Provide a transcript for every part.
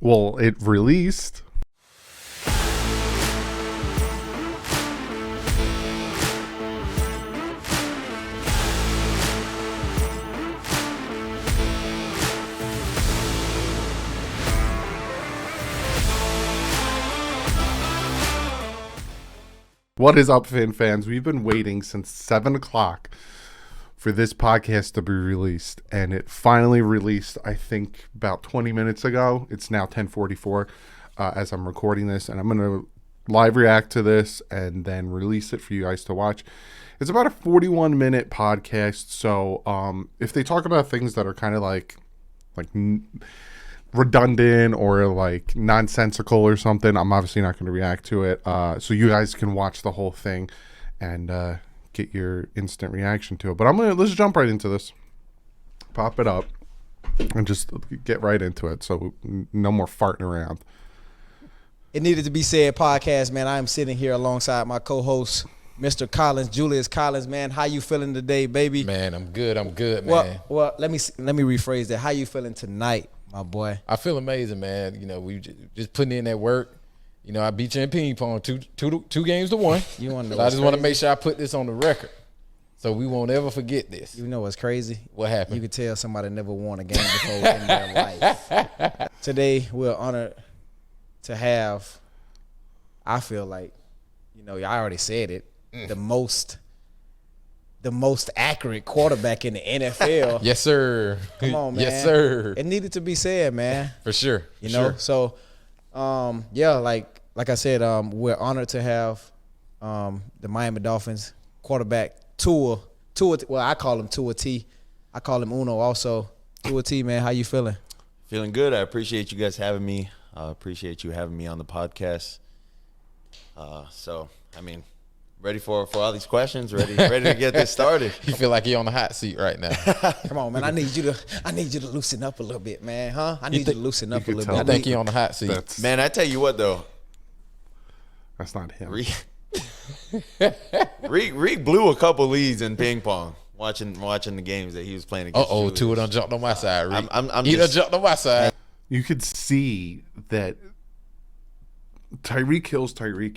Well, it released. What is up, fans? We've been waiting since 7 o'clock for this podcast to be released, and it finally released, I think, about 20 minutes ago. It's now 10:44 as I'm recording this, and I'm going to live react to this and then release it for you guys to watch. It's about a 41-minute podcast, so if they talk about things that are kind of like redundant or like nonsensical or something, I'm obviously not going to react to it, so you guys can watch the whole thing and get your instant reaction to it. But let's jump right into this, pop it up, and just get right into it, so no more farting around. It Needed to Be Said podcast, man. I am sitting here alongside my co-host, Mr. Collins, Julius Collins, man. How you feeling today, baby? Man, I'm good, man. Well, let me rephrase that. How you feeling tonight, my boy? I feel amazing, man. You know, we just putting in that work. You know, I beat you in ping pong, two games to one. You want to know so I just want to make sure I put this on the record, so we won't ever forget this. You know what's crazy? What happened? You could tell somebody never won a game before in their life. Today, we're honored to have, I feel like, you know, I already said it, the most accurate quarterback in the NFL. Yes, sir. Come on, man. Yes, sir. It needed to be said, man. For sure. You know, so yeah, like I said, we're honored to have the Miami Dolphins quarterback Tua. Well, I call him Tua T. I call him Uno also. Tua T, man, how you feeling? Feeling good. I appreciate you guys having me. Appreciate you having me on the podcast. So, I mean, ready for all these questions. Ready to get this started. You feel like you're on the hot seat right now. Come on, man. I need you to loosen up a little bit, man. Huh? I need you to loosen up a little bit. I think you're on the hot seat. Man, I tell you what though. That's not him. Reek blew a couple leads in ping pong. Watching the games that he was playing against. Tua done jumped on my side, Reek. I'm he done jumped on my side. You could see that Tyreek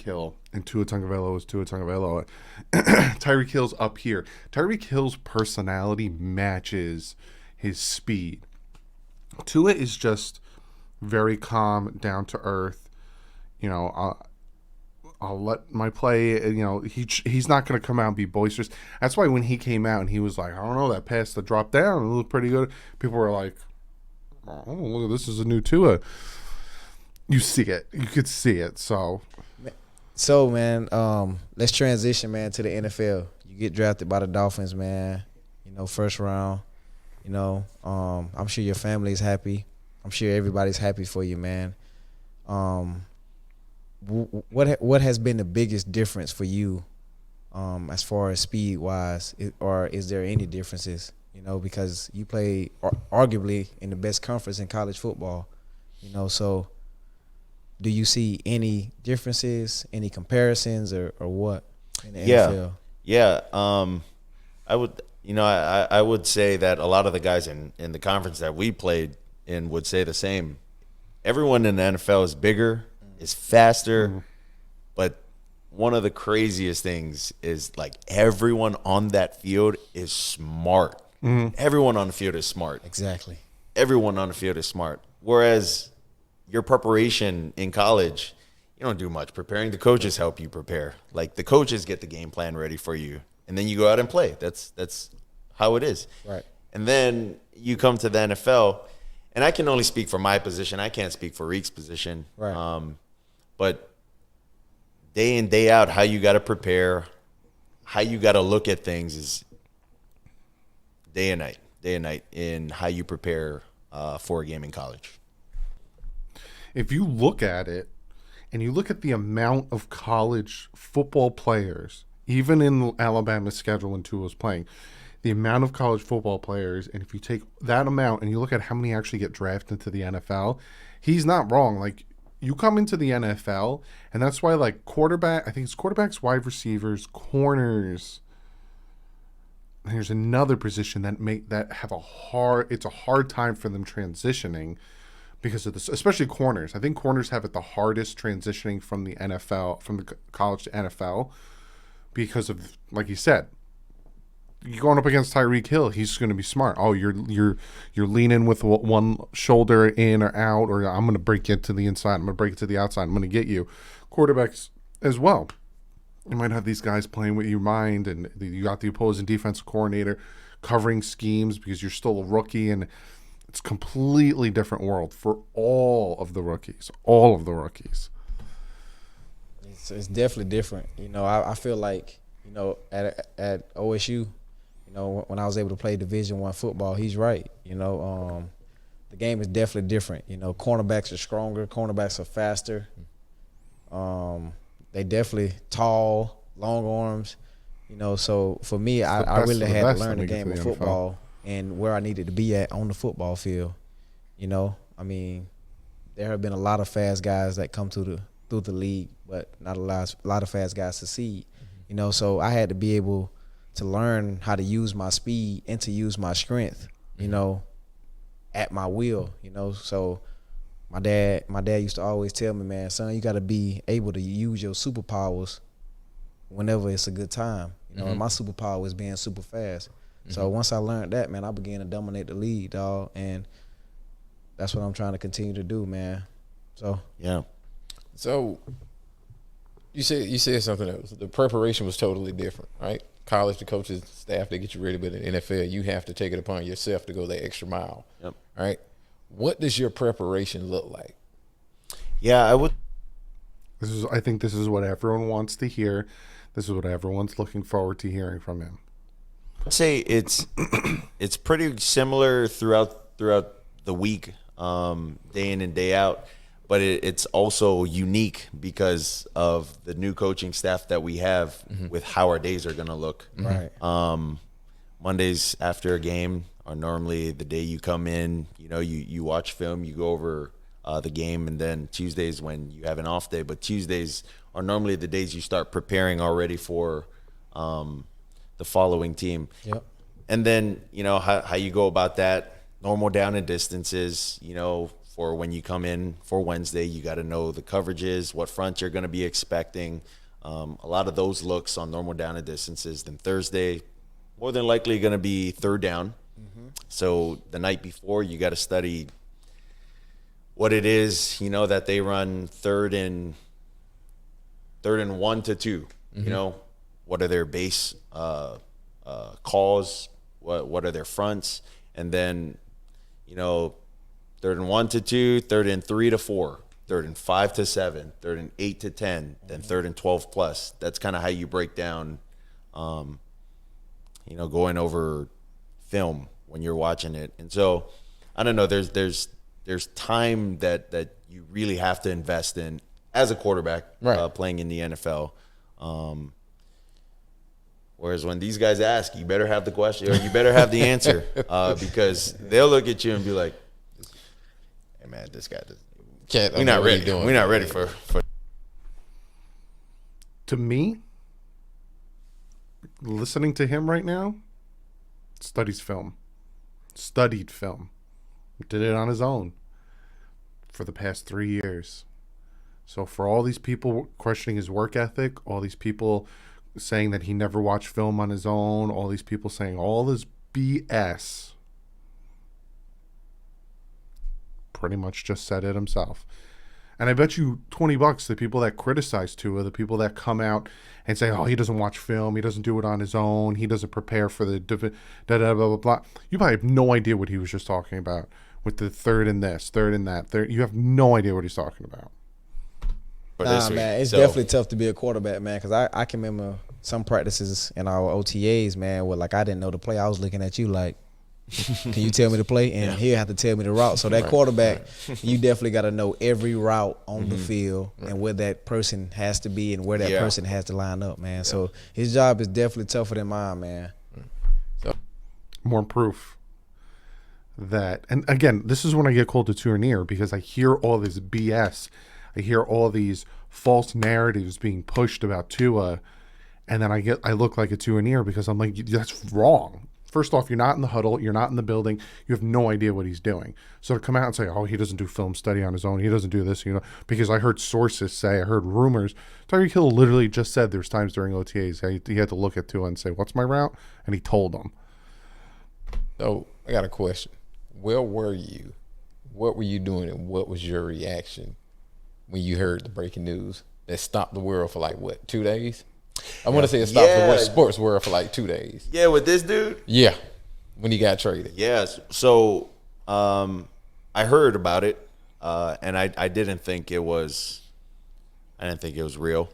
Hill and Tua Tagovailoa is Tua Tagovailoa. Tyreek Hill's up here. Tyreek Hill's personality matches his speed. Tua is just very calm, down to earth. You know, I'll let my play. You know, he's not going to come out and be boisterous. That's why when he came out and he was like, I don't know, that pass that dropped down, it looked pretty good. People were like, oh, look, this is a new Tua. You see it. You could see it. So, man, let's transition, man, to the NFL. You get drafted by the Dolphins, man. You know, first round. You know, I'm sure your family's happy. I'm sure everybody's happy for you, man. What has been the biggest difference for you, as far as speed wise, or is there any differences? You know, because you play arguably in the best conference in college football. You know, so do you see any differences, any comparisons, or what in the NFL? Yeah. I would say that a lot of the guys in the conference that we played in would say the same. Everyone in the NFL is bigger, is faster, but one of the craziest things is like everyone on that field is smart. Everyone on the field is smart. Exactly. Everyone on the field is smart. Whereas your preparation in college, you don't do much preparing. The coaches help you prepare. Like the coaches get the game plan ready for you, and then you go out and play. That's how it is. Right. And then you come to the NFL, and I can only speak for my position. I can't speak for Reek's position. Right. But day in, day out, how you got to prepare, how you got to look at things is day and night in how you prepare for a game in college. if you look at it and you look at the amount of college football players, even in Alabama's schedule when Tua was playing, the amount of college football players, and if you take that amount and you look at how many actually get drafted into the NFL, he's not wrong. Like, you come into the NFL, and that's why, like, I think it's quarterbacks, wide receivers, corners. And there's another position that have it's a hard time for them transitioning. because of this, especially corners. I think corners have it the hardest transitioning from the NFL, from the college to NFL, because of, like you said, you're going up against Tyreek Hill. He's going to be smart. Oh, you're leaning with one shoulder in or out, or I'm going to break it to the inside. I'm going to break it to the outside. I'm going to get you. Quarterbacks as well. You might have these guys playing with your mind, and you got the opposing defensive coordinator covering schemes because you're still a rookie, and it's a completely different world for all of the rookies. All of the rookies. It's definitely different. You know, I feel like, you know, at OSU, you know, when I was able to play Division I football, he's right. You know, the game is definitely different. You know, cornerbacks are stronger. Cornerbacks are faster. They definitely tall, long arms. You know, so for me, I really had to learn the game of football and where I needed to be at on the football field. You know, I mean, there have been a lot of fast guys that come through the league, but not a lot of fast guys succeed. You know, so I had to be able to learn how to use my speed and to use my strength, you know, at my will, you know. So my dad used to always tell me, man, son, you got to be able to use your superpowers whenever it's a good time. You know, and my superpower was being super fast. So once I learned that, man, I began to dominate the league, dog, and that's what I'm trying to continue to do, man. So Yeah. So you said something else. The preparation was totally different, right? College, the coaches, staff, they get you ready, but in NFL, you have to take it upon yourself to go that extra mile. Yep. Right? What does your preparation look like? Yeah, I would. I think this is what everyone wants to hear. This is what everyone's looking forward to hearing from him. I'd say it's pretty similar throughout the week, day in and day out, but it's also unique because of the new coaching staff that we have with how our days are going to look. right. Mondays after a game are normally the day you come in, you know, you watch film, you go over the game, and then Tuesdays when you have an off day, but Tuesdays are normally the days you start preparing already for the following team. Yep. And then, you know, how you go about that, normal down and distances, you know, for when you come in for Wednesday, you got to know the coverages, what front you're going to be expecting. A lot of those looks on normal down and distances. Then Thursday, more than likely going to be third down. So the night before, you got to study what it is, you know, that they run third and 1 to 2. You know, what are their base calls? What are their fronts? And then, you know, third and 1 to 2, third and 3 to 4, third and 5 to 7, third and 8 to 10, then third and 12 plus. That's kind of how you break down, you know, going over film when you're watching it. And so, I don't know. There's time that you really have to invest in as a quarterback, Right. Playing in the NFL. Whereas when these guys ask, you better have the question or you better have the answer, because they'll look at you and be like, "Hey man, this guy doesn't. We're not ready. We're not ready for." To me, listening to him right now, studied film. Did it on his own for the past 3 years. So for all these people questioning his work ethic, all these people saying that he never watched film on his own, all these people saying all this BS, pretty much just said it himself. And I bet you $20, the people that criticize Tua, the people that come out and say, oh, he doesn't watch film, he doesn't do it on his own, he doesn't prepare for the blah, blah, blah, blah. You probably have no idea what he was just talking about with the third and this, third and that. Third. You have no idea what he's talking about. Nah, man, it's definitely tough to be a quarterback, man, because I can remember some practices in our OTAs, man, where, like, I didn't know the play. I was looking at you like, can you tell me the play? And he'll have to tell me the route. So that quarterback, you definitely got to know every route on the field and where that person has to be and where that person has to line up, man. So his job is definitely tougher than mine, man. More proof that, and again, this is when I get called a tournier because I hear all this BS. I hear all these false narratives being pushed about Tua, and then I look like a tournier because I'm like, that's wrong. first off, you're not in the huddle, you're not in the building, you have no idea what he's doing. So to come out and say, oh, he doesn't do film study on his own, he doesn't do this, because I heard sources say, I heard rumors. Tyreek Hill literally just said there's times during OTAs he had to look at Tua and say, what's my route? And he told him. So I got a question. Where were you? What were you doing, and what was your reaction when you heard the breaking news that stopped the world for like, what, 2 days? I want to say it stopped the sports world for like 2 days. Yeah, with this dude? Yeah, when he got traded. Yes. So I heard about it, and I didn't think it was real,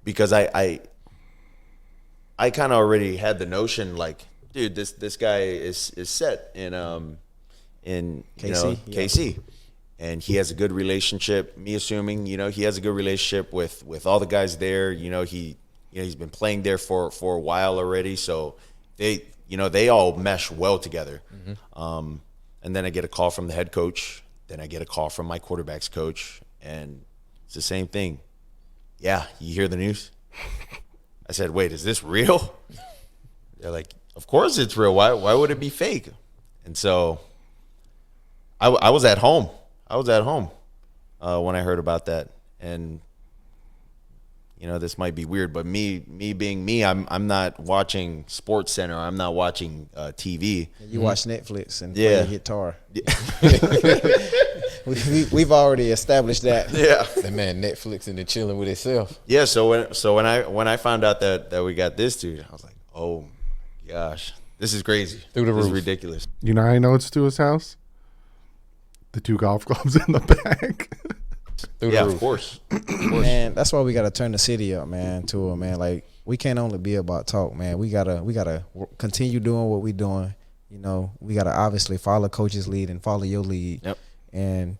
because I kind of already had the notion, like, dude, this guy is set in KC, KC, and he has a good relationship. Me assuming, he has a good relationship with all the guys there. He's been playing there for a while already, so they all mesh well together. Mm-hmm. And then I get a call from the head coach. Then I get a call from my quarterback's coach, and it's the same thing. Yeah, you hear the news? I said, wait, is this real? They're like, of course it's real. Why would it be fake? And so I was at home. When I heard about that. And this might be weird, but me being me, I'm not watching Sports Center. I'm not watching TV. You watch Netflix and play guitar. Yeah. We've already established that. Yeah, that man Netflix and then chilling with himself. Yeah. So when I found out that we got this dude, I was like, oh my gosh, this is crazy. Through the roof. This is ridiculous. You know how I know it's Tua's house? The 2 golf clubs in the back. Of course. Man, that's why we gotta turn the city up, man. Tua, man. Like, we can't only be about talk, man. We gotta continue doing what we doing. We gotta obviously follow coach's lead and follow your lead. Yep. And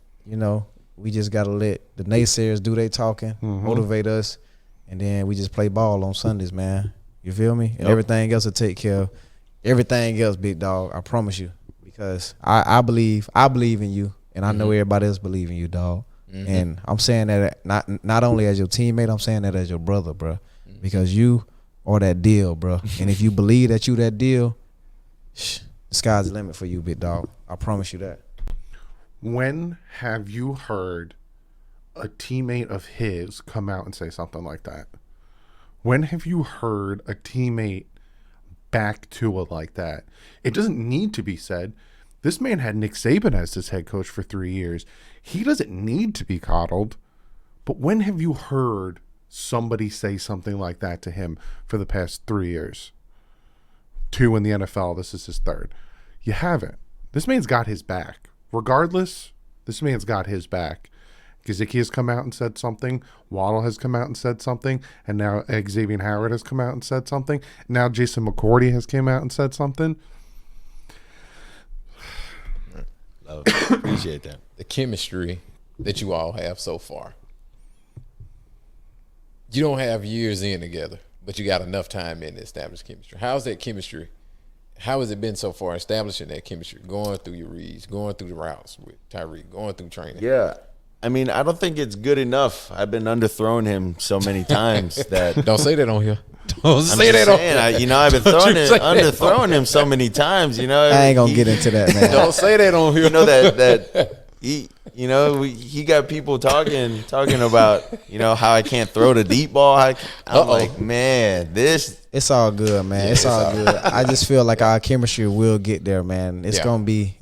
we just gotta let the naysayers do their talking, motivate us, and then we just play ball on Sundays, man. You feel me? And everything else will take care of everything else, big dog. I promise you, because I believe in you, and I know everybody else believe in you, dog. Mm-hmm. And I'm saying that not only as your teammate, I'm saying that as your brother, bro, because you are that deal, bro. And if you believe that you that deal, the sky's the limit for you, big dog. I promise you that. When have you heard a teammate of his come out and say something like that? When have you heard a teammate back Tua like that? It doesn't need to be said. This man had Nick Saban as his head coach for 3 years. He doesn't need to be coddled. But when have you heard somebody say something like that to him for the past 3 years? 2 in the NFL. This is his 3rd. You haven't. This man's got his back. Regardless, this man's got his back. Gesicki has come out and said something. Waddle has come out and said something. And now Xavier Howard has come out and said something. Now Jason McCourty has came out and said something. Appreciate that. The chemistry that you all have so far. You don't have years in together, but you got enough time in to establish chemistry. How's that chemistry? How has it been so far establishing that chemistry, going through your reads, going through the routes with Tyreek, going through training? Yeah. I mean, I don't think it's good enough. I've been underthrown him so many times that. Don't say that on here. Don't say that on here. I've been underthrowing him so many times. I ain't gonna get into that, man. Don't say that on here. That he got people talking about how I can't throw the deep ball. I'm like, man, this. It's all good, man. Yeah, it's all good. I just feel like our chemistry will get there, man. It's gonna be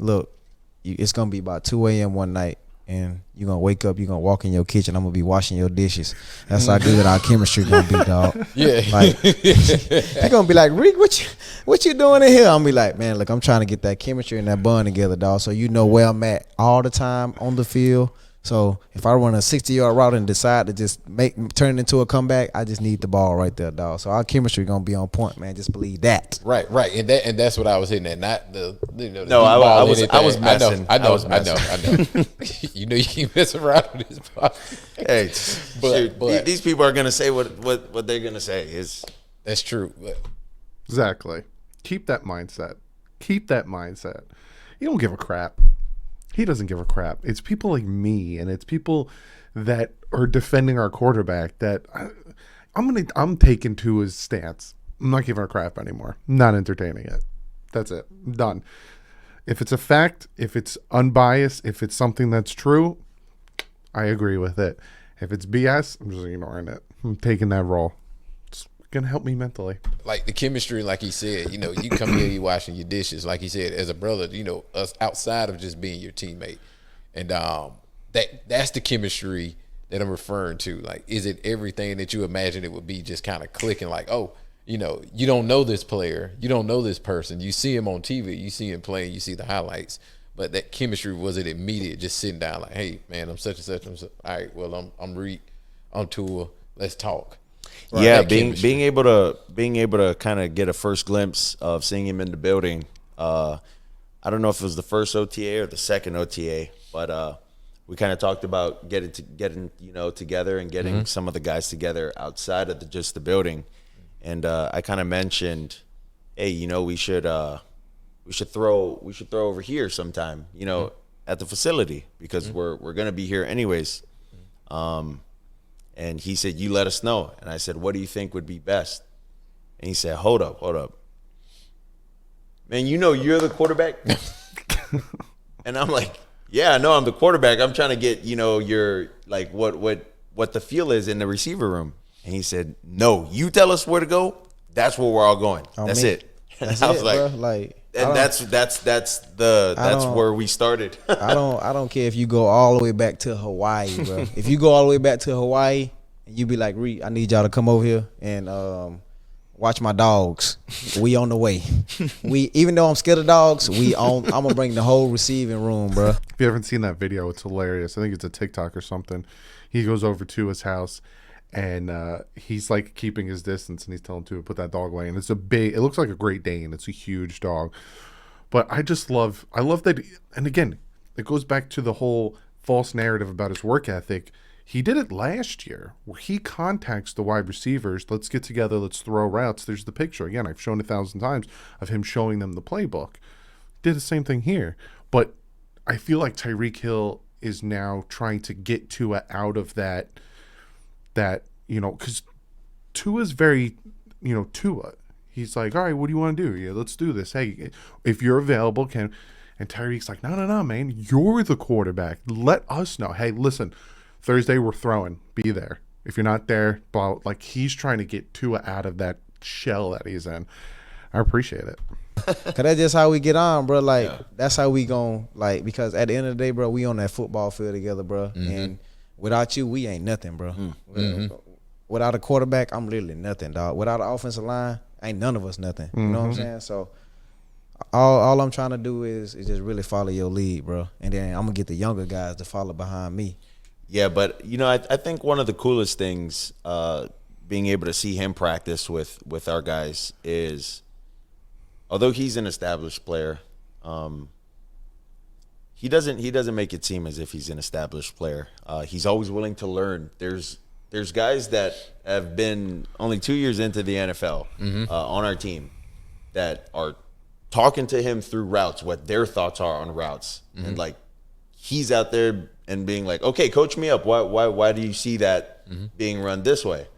it's gonna be about 2 a.m. one night. And you're going to wake up, you're going to walk in your kitchen, I'm going to be washing your dishes. That's how good our chemistry going to be, dog. Yeah. Like, you're going to be like, Rick, what you doing in here? I'm going to be like, man, look, I'm trying to get that chemistry and that bond together, dog, so you know where I'm at all the time on the field. So if I run a 60-yard route and decide to just turn it into a comeback, I just need the ball right there, dog. So our chemistry going to be on point, man. Just believe that. Right. And that's what I was hitting at. Not the No, I was messing. I know. You know you keep messing around with this ball. Hey, but these people are gonna say what they're gonna say. That's true. But. Exactly. Keep that mindset. You don't give a crap. He doesn't give a crap. It's people like me, and it's people that are defending our quarterback that I'm taking to his stance. I'm not giving a crap anymore. I'm not entertaining it. That's it. I'm done. If it's a fact, if it's unbiased, if it's something that's true, I agree with it. If it's BS, I'm just ignoring it. I'm taking that role. It's gonna help me mentally. Like the chemistry, like he said, you know, you come here, you washing your dishes, like he said, as a brother, you know, us outside of just being your teammate, and that's the chemistry that I'm referring to. Like, is it everything that you imagine it would be, just kind of clicking? Like, oh, you know, you don't know this player, you don't know this person, you see him on TV, you see him playing, you see the highlights, but that chemistry, was it immediate? Just sitting down, like, hey, man, I'm such and such. All right, well, I'm Reek, I'm Tua, let's talk. Right, yeah, being able to kind of get a first glimpse of seeing him in the building. I don't know if it was the first OTA or the second OTA, but we kind of talked about getting together and getting some of the guys together outside of just the building. And I kind of mentioned, hey, you know, we should throw over here sometime, you know, at the facility, because we're gonna be here anyways. And he said, you let us know. And I said, what do you think would be best? And he said, hold up. Man, you know you're the quarterback? And I'm like, yeah, I know I'm the quarterback. I'm trying to get, you know, your, like, what the feel is in the receiver room. And he said, no, you tell us where to go. That's where we're all going. That's it. That's I was it, like, bro. Like, and that's where we started. I don't care if you go all the way back to Hawaii, bro. If you go all the way back to Hawaii and you be like, Reed, I need y'all to come over here and watch my dogs. We on the way. Even though I'm scared of dogs, I'm gonna bring the whole receiving room, bro. If you haven't seen that video, it's hilarious. I think it's a TikTok or something. He goes over to his house and he's like keeping his distance, and he's telling Tua to put that dog away. And it looks like a Great Dane. It's a huge dog. But I love that. And again, it goes back to the whole false narrative about his work ethic. He did it last year where he contacts the wide receivers. Let's get together. Let's throw routes. There's the picture. Again, I've shown 1,000 times of him showing them the playbook. Did the same thing here. But I feel like Tyreek Hill is now trying to get Tua out of that, you know, because Tua's very, you know, Tua. He's like, all right, what do you want to do? Yeah, let's do this. Hey, if you're available, and Tyreek's like, no, man, you're the quarterback. Let us know. Hey, listen, Thursday we're throwing. Be there. If you're not there, blah. Like, he's trying to get Tua out of that shell that he's in. I appreciate it. Cause that's just how we get on, bro. Like, that's how we gon', like, because at the end of the day, bro, we on that football field together, bro. And without you, we ain't nothing, bro. Without a quarterback, I'm literally nothing, dog. Without an offensive line, ain't none of us nothing. You know what I'm saying? So all I'm trying to do is just really follow your lead, bro. And then I'm gonna get the younger guys to follow behind me. Yeah, but you know, I think one of the coolest things, being able to see him practice with our guys is, although he's an established player, he doesn't make it seem as if he's an established player. He's always willing to learn. There's guys that have been only 2 years into the NFL on our team that are talking to him through routes, what their thoughts are on routes, and like he's out there and being like, okay, coach me up. Why do you see that being run this way?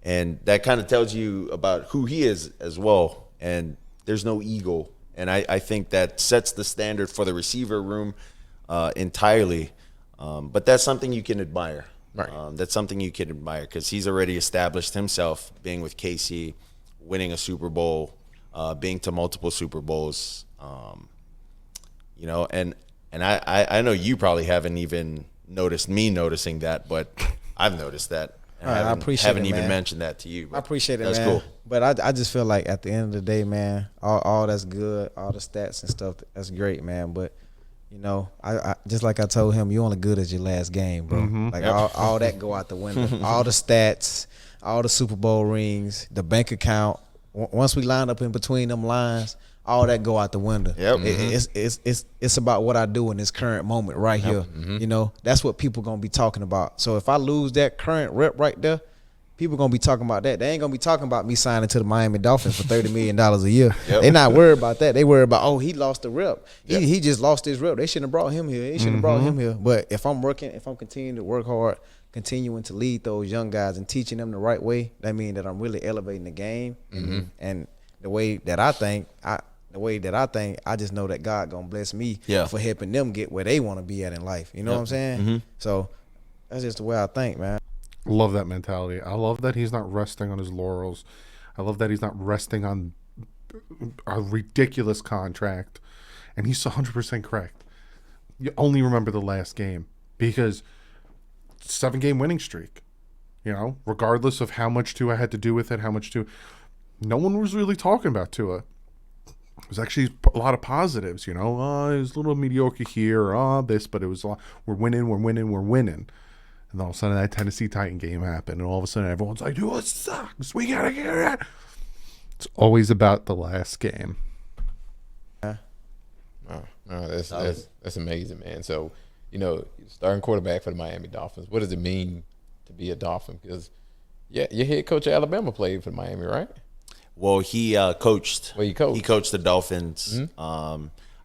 And that kind of tells you about who he is as well. And there's no ego. And I think that sets the standard for the receiver room entirely. But that's something you can admire. Right. That's something you can admire because he's already established himself being with KC, winning a Super Bowl, being to multiple Super Bowls. You know, and I know you probably haven't even noticed me noticing that, but I've noticed that. And I appreciate haven't it, even man. mentioned that to you. I appreciate it, that's man. Cool. But I just feel like at the end of the day, man, all that's good, all the stats and stuff, that's great, man. But you know, I just like I told him, you only good as your last game, bro. Like all that go out the window. All the stats, all the Super Bowl rings, the bank account. Once we line up in between them lines, all that go out the window. Yep. It's about what I do in this current moment right here. You know, that's what people gonna be talking about. So if I lose that current rep right there, people gonna be talking about that. They ain't gonna be talking about me signing to the Miami Dolphins for $30 million a year. Yep. They not worried about that. They worried about, oh, he lost the rep. Yep. He just lost his rep. They shouldn't have brought him here. They shouldn't have brought him here. But if I'm continuing to work hard, continuing to lead those young guys and teaching them the right way, that means that I'm really elevating the game. And the way that I think, I just know that God gonna bless me for helping them get where they want to be at in life. You know what I'm saying? So that's just the way I think, man. Love that mentality. I love that he's not resting on his laurels. I love that he's not resting on a ridiculous contract. And he's 100% correct. You only remember the last game because 7-game winning streak. You know, regardless of how much Tua had to do with it, no one was really talking about Tua. There's actually a lot of positives, you know. It was a little mediocre here, this, but it was we're winning. And all of a sudden that Tennessee Titan game happened, and all of a sudden everyone's like, "Dude, it sucks. We gotta get it." It's always about the last game. That's amazing, man. So, you know, starting quarterback for the Miami Dolphins. What does it mean to be a Dolphin? Because your head coach of Alabama played for Miami, right? Well, he coached. Well, he coached the Dolphins.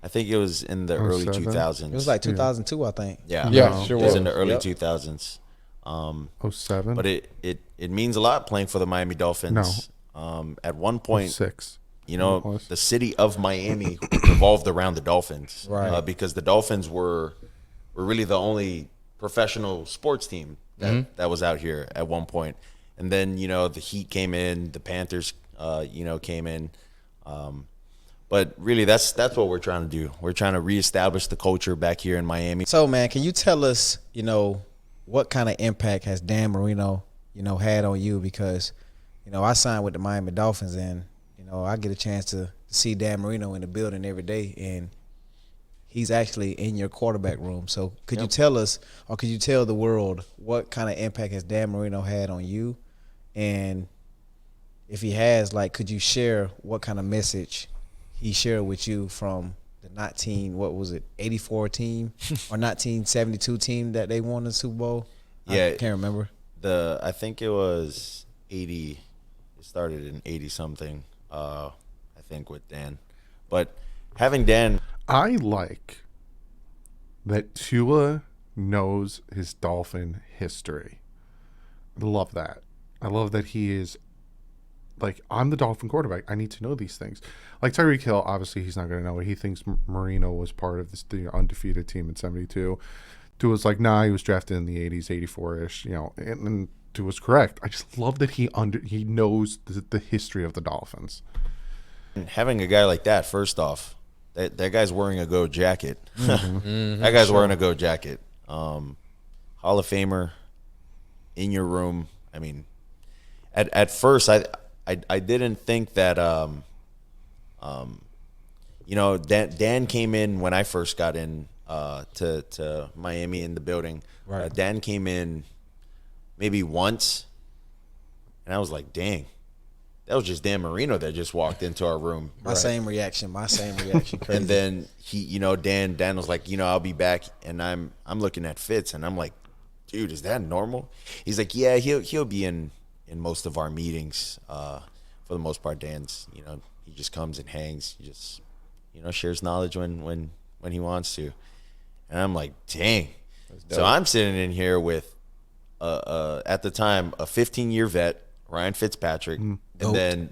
I think it was in the early 2000s. It was like 2002, I think. Yeah, sure it was in the early 2000s. 07. But it means a lot playing for the Miami Dolphins. No. At one point, 06. You know, the city of Miami revolved around the Dolphins, right? Because the Dolphins were really the only professional sports team that was out here at one point. And then, you know, the Heat came in, the Panthers, came in. But really, that's what we're trying to do. We're trying to reestablish the culture back here in Miami. So, man, can you tell us, you know, what kind of impact has Dan Marino, you know, had on you? Because, you know, I signed with the Miami Dolphins, and, you know, I get a chance to see Dan Marino in the building every day, and he's actually in your quarterback room. So could you tell us, or could you tell the world, what kind of impact has Dan Marino had on you? And if he has, like, could you share what kind of message he shared with you from the 84 team or 1972 team that they won the Super Bowl? Yeah, I can't remember. I think it was 80. It started in 80 something. I think with Dan, but having Dan, I like that Tua knows his Dolphin history. I love that. I love that he is like, I'm the Dolphin quarterback. I need to know these things. Like Tyreek Hill, obviously he's not going to know it. He thinks Marino was part of this undefeated team in 72. Tua's like, nah, he was drafted in the 80s, 84-ish, you know, and Tua's correct. I just love that he knows the history of the Dolphins. And having a guy like that, first off, that guy's wearing a Go jacket. That guy's wearing a Go jacket. Hall of Famer in your room. I mean, at first, I didn't think that Dan came in when I first got in to Miami in the building. Right. Dan came in maybe once, and I was like, dang, that was just Dan Marino that just walked into our room. My same reaction. Crazy. And then Dan was like, I'll be back, and I'm looking at Fitz, and I'm like, dude, is that normal? He's like, yeah, he'll be in most of our meetings. For the most part, Dan's, he just comes and hangs. He just, shares knowledge when he wants to. And I'm like, dang. So I'm sitting in here with, at the time, a 15-year vet, Ryan Fitzpatrick, and then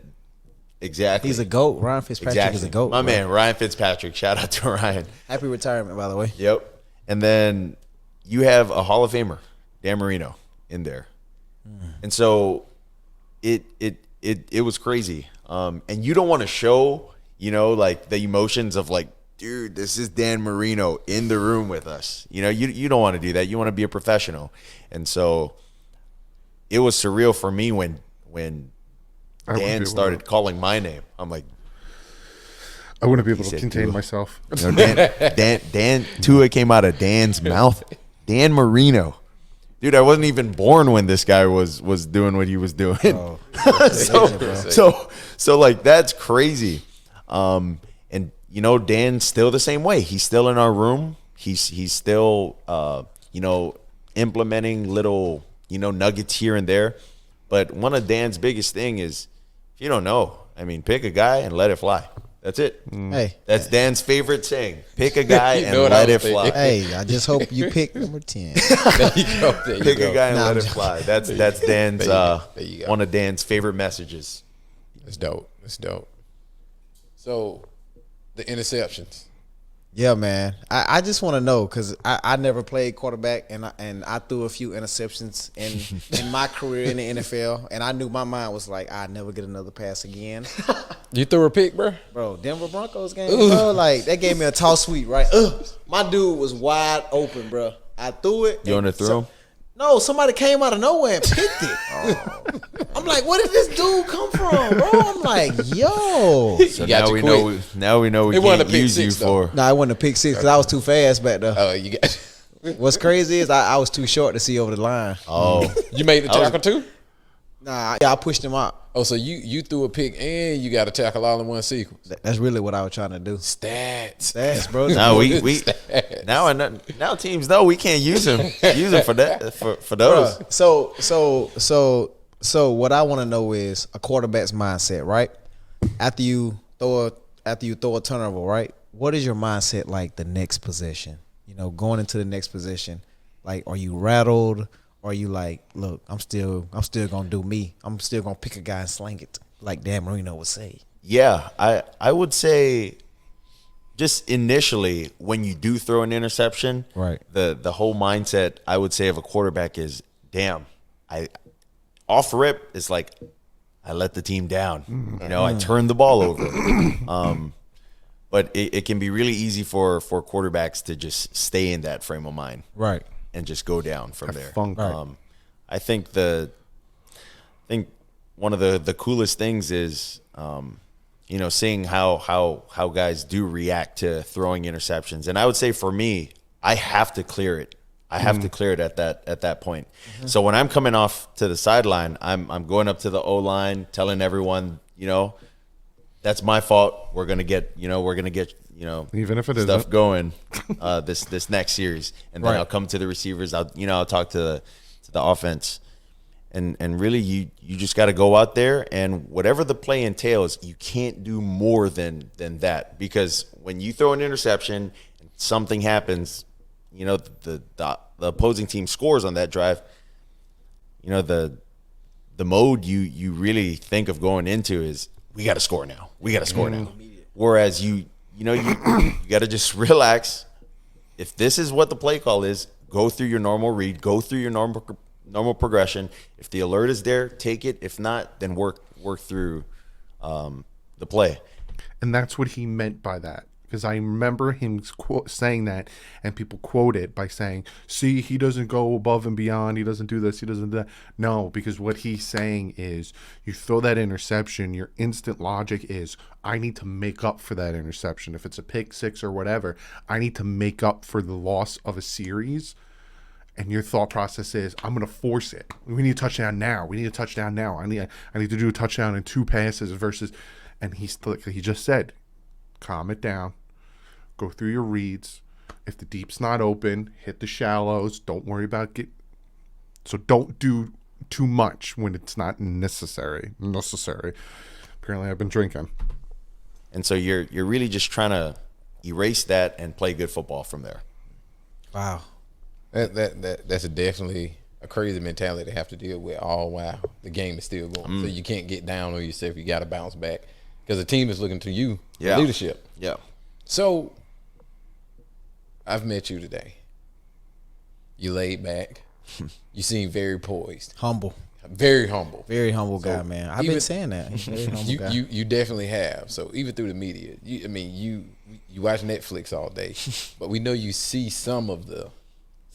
exactly, he's a GOAT. Ryan Fitzpatrick is a GOAT. My man, Ryan Fitzpatrick. Shout out to Ryan. Happy retirement, by the way. Yep. And then you have a Hall of Famer, Dan Marino, in there, and so it was crazy. And you don't want to show, like the emotions of like, dude, this is Dan Marino in the room with us. You don't want to do that. You want to be a professional. And so it was surreal for me when Dan started calling my name. I'm like, I wouldn't be able to contain myself. Dan Tua came out of Dan's mouth. Dan Marino. Dude, I wasn't even born when this guy was doing what he was doing. Oh, so like, that's crazy. And Dan's still the same way. He's still in our room. He's still implementing little nuggets here and there. But one of Dan's biggest thing is, if you don't know, I mean, pick a guy and let it fly. That's it. Hey, That's Dan's favorite saying. Pick a guy You and know what I let it was thinking. fly. hey, I just hope you pick number 10. There you go. There you Pick go. a guy and Nah, let I'm it fly. That's Dan's There you go. one of Dan's favorite messages. That's dope. That's dope. So, the interceptions. Yeah, man. I just want to know because I never played quarterback and I threw a few interceptions in my career in the NFL, and I knew my mind was like, I'd never get another pass again. You threw a pick, bro? Bro, Denver Broncos game, bro, like that gave me a toss sweep, right? My dude was wide open, bro. I threw it. You want to throw him? No, somebody came out of nowhere and picked it. I'm like, where did this dude come from, bro? I'm like, yo. So You got now you we quick. know we It wasn't can't a pick use you six, though. for. Nah, I went to pick 6 because I was too fast back there. Oh, you got. What's crazy is I was too short to see over the line. Oh, You made the tackle too? Nah, yeah, I pushed him out. Oh, so you threw a pick and you got to tackle all in one sequence. That's really what I was trying to do. Stats. That's bro. now we Stats. now teams know we can't use him for that for those. Bruh, So what I want to know is a quarterback's mindset, right? After you throw a turnover, right? What is your mindset like the next possession? You know, going into the next possession, like, are you rattled? Or are you like, look, I'm still gonna do me. I'm still gonna pick a guy and slang it, like Dan Marino would say. Yeah, I would say just initially when you do throw an interception, Right. The whole mindset I would say of a quarterback is, damn, I off rip is like I let the team down. You know, I turned the ball over. But it can be really easy for quarterbacks to just stay in that frame of mind. Right. And just go down from there. funk. Right. I think one of the coolest things is seeing how guys do react to throwing interceptions. And I would say for me, I have to clear it. I have to clear it at that point. So when I'm coming off to the sideline, I'm going up to the O-line, telling everyone, that's my fault. We're gonna get Even if it stuff isn't. going this next series, and then Right. I'll come to the receivers. I'll talk to the offense, and really you just got to go out there, and whatever the play entails, you can't do more than that, because when you throw an interception and something happens, the opposing team scores on that drive. The mode you really think of going into is, we got to score now. We got to score now. Whereas you got to just relax. If this is what the play call is, go through your normal read, go through your normal progression. If the alert is there, take it. If not, then work through the play. And that's what he meant by that. Because I remember him saying that, and people quote it by saying, see, he doesn't go above and beyond. He doesn't do this. He doesn't do that. No, because what he's saying is, you throw that interception, your instant logic is, I need to make up for that interception. If it's a pick six or whatever, I need to make up for the loss of a series. And your thought process is, I'm going to force it. We need a touchdown now. We need a touchdown now. I need to do a touchdown in 2 passes versus, and he just said, calm it down. Go through your reads. If the deep's not open, hit the shallows. Don't worry about So don't do too much when it's not necessary. Apparently, I've been drinking. And so you're really just trying to erase that and play good football from there. Wow. That's definitely a crazy mentality to have to deal with all while the game is still going. So you can't get down on yourself. You got to bounce back because the team is looking to you for leadership. Yeah. So I've met you today. You laid back. You seem very poised. Humble. Very humble. Very humble guy, man. I've even- been saying that. He's a very humble guy. You definitely have. So even through the media, you watch Netflix all day, but we know you see some of the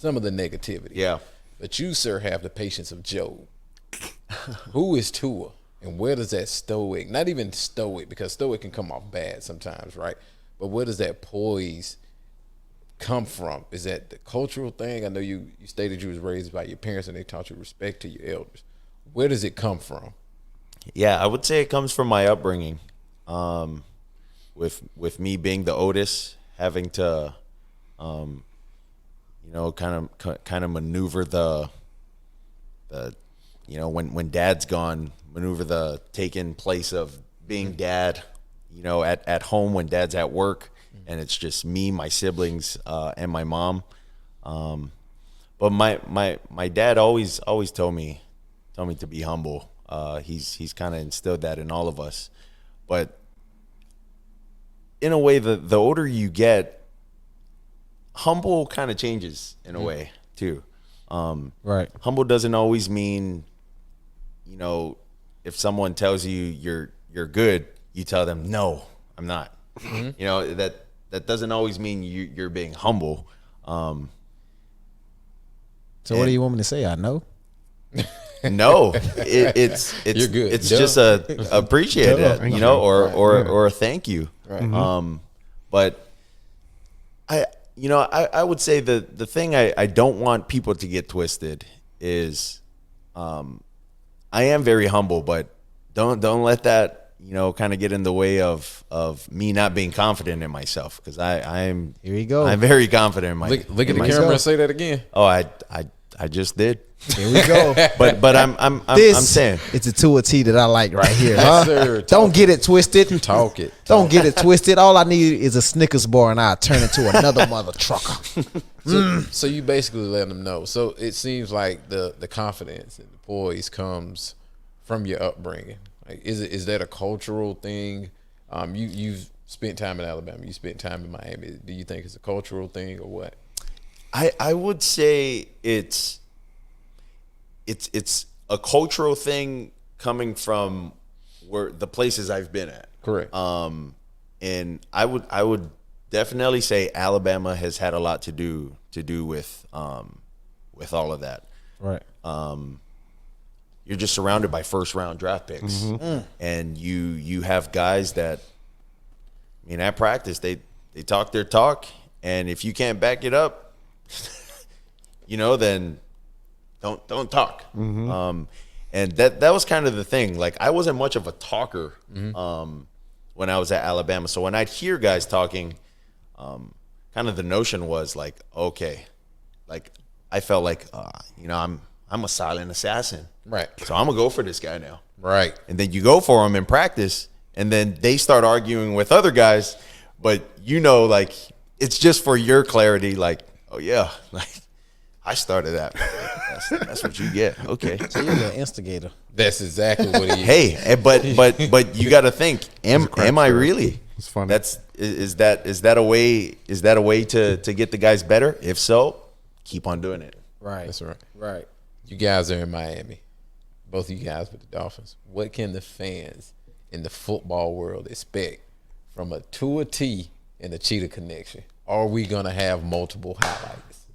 negativity. Yeah. But you, sir, have the patience of Job. Who is Tua, and where does that stoic, not even stoic, because stoic can come off bad sometimes, right? But where does that poise come from? Is that the cultural thing? I know you stated you was raised by your parents and they taught you respect to your elders. Where does it come from? Yeah, I would say it comes from my upbringing. With me being the oldest, having to, kind of maneuver the you know, when dad's gone, maneuver the taking place of being dad, you know, at home when dad's at work, and it's just me, my siblings, and my mom. But my dad always told me to be humble. He's kind of instilled that in all of us. But in a way, the older you get, humble kind of changes in a way too. Right. Humble doesn't always mean, you know, if someone tells you you're good, you tell them, no, I'm not. You know, that doesn't always mean you're being humble. So what do you want me to say? I know. No, it's You're good. It's Duh. just appreciate it, you know, or a thank you. Right. But I would say the thing I don't want people to get twisted is, I am very humble, but don't let that, you know, kind of get in the way of me not being confident in myself, because I'm Here you go. I'm very confident in Look at the myself. camera and say that again. Oh, I just did. Here we go. But I'm This saying it's a Tua T that I like right here. Yes, Huh? sir. Don't get it twisted. Talk it. Don't get it twisted. All I need is a Snickers bar, and I turn into another mother trucker. So you basically letting them know. So it seems like the confidence and the poise comes from your upbringing. Like, is that a cultural thing? You've spent time in Alabama. You spent time in Miami. Do you think it's a cultural thing or what? I would say it's a cultural thing coming from where the places I've been at. Correct. And I would definitely say Alabama has had a lot to do with all of that. Right. You're just surrounded by first round draft picks, and you have guys that, I mean, at practice they talk their talk, and if you can't back it up, you know, then don't talk. And that was kind of the thing. Like, I wasn't much of a talker when I was at Alabama. So when I'd hear guys talking, kind of the notion was like, okay, like I felt like, you know, I'm a silent assassin. Right. So I'm gonna go for this guy now. Right. And then you go for him in practice, and then they start arguing with other guys, but you know, like, it's just for your clarity, like, oh yeah, like, I started that. Like, that's what you get. Okay. So you're the instigator. That's exactly what he is. Hey, but you got to think, am I really? It's funny. Is that a way to get the guys better? If so, keep on doing it. Right. That's right. Right. You guys are in Miami. Both of you guys with the Dolphins. What can the fans in the football world expect from a Tua T and a Cheetah connection? Are we gonna have multiple highlights?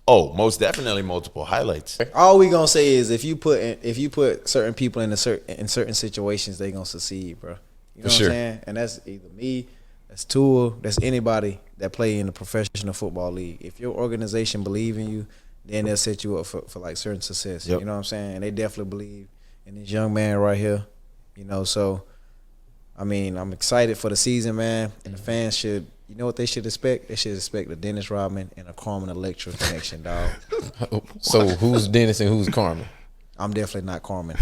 Oh, most definitely multiple highlights. All we gonna say is if you put certain people in certain situations, they gonna succeed, bro. You know For sure. what I'm saying? And that's either me, that's Tua, that's anybody that play in the professional football league. If your organization believe in you, then they'll set you up for like certain success. Yep. You know what I'm saying? And they definitely believe in this young man right here. You know, so I mean, I'm excited for the season, man. And the fans should, you know what they should expect? They should expect a Dennis Rodman and a Carmen Electra connection, dog. So who's Dennis and who's Carmen? I'm definitely not Carmen.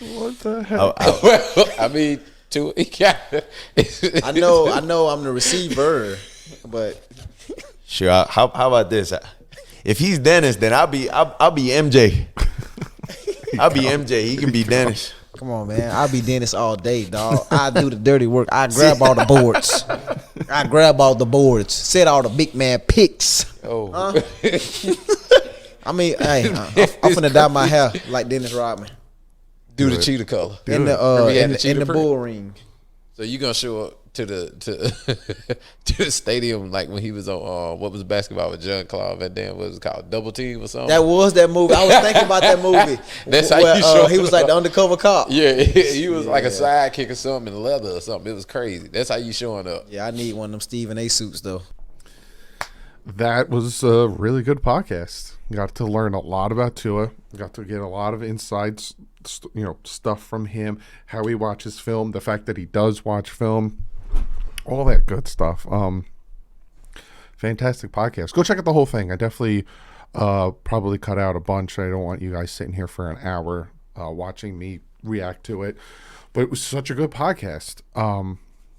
What the hell? Well, I mean, Tua. I know I'm the receiver, but Sure. How about this? If he's Dennis, then I'll be MJ. I'll be MJ. He can be Dennis. come on, man. I'll be Dennis all day, dog. I do the dirty work. I grab all the boards. I grab all the boards. Set all the big man picks. Oh, I mean, hey, I'm finna dye my hair like Dennis Rodman do the cheetah color. in the Remember he had in the the, cheetah print? bull ring. So you gonna show up to the to the stadium like when he was on what was basketball with John Claude Van Damme? What was it called? Double Team or something? That was that movie. I was thinking about that movie. That's how where, you show he was like the undercover cop. Yeah, he was like a sidekick or something in leather or something. It was crazy. That's how you showing up. Yeah, I need one of them Stephen A. suits though. That was a really good podcast. Got to learn a lot about Tua. Got to get a lot of inside, stuff from him. How he watches film. The fact that he does watch film. All that good stuff. Fantastic podcast. Go check out the whole thing. I definitely Probably cut out a bunch. I don't want you guys sitting here for an hour watching me react to it. But it was such a good podcast.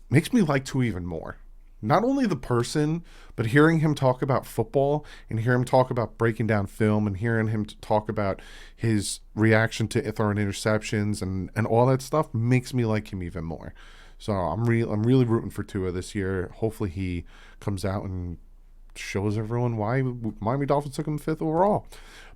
Makes me like Tua even more. Not only the person, but hearing him talk about football and hear him talk about breaking down film and hearing him talk about his reaction to throwing interceptions and all that stuff makes me like him even more. So I'm really rooting for Tua this year. Hopefully he comes out and shows everyone why Miami Dolphins took him 5th overall.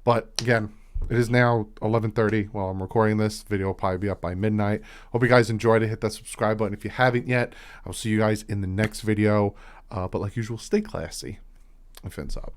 But again, it is now 11:30 while I'm recording this. Video will probably be up by midnight. Hope you guys enjoyed it. Hit that subscribe button if you haven't yet. I'll see you guys in the next video. But like usual, stay classy and fins up.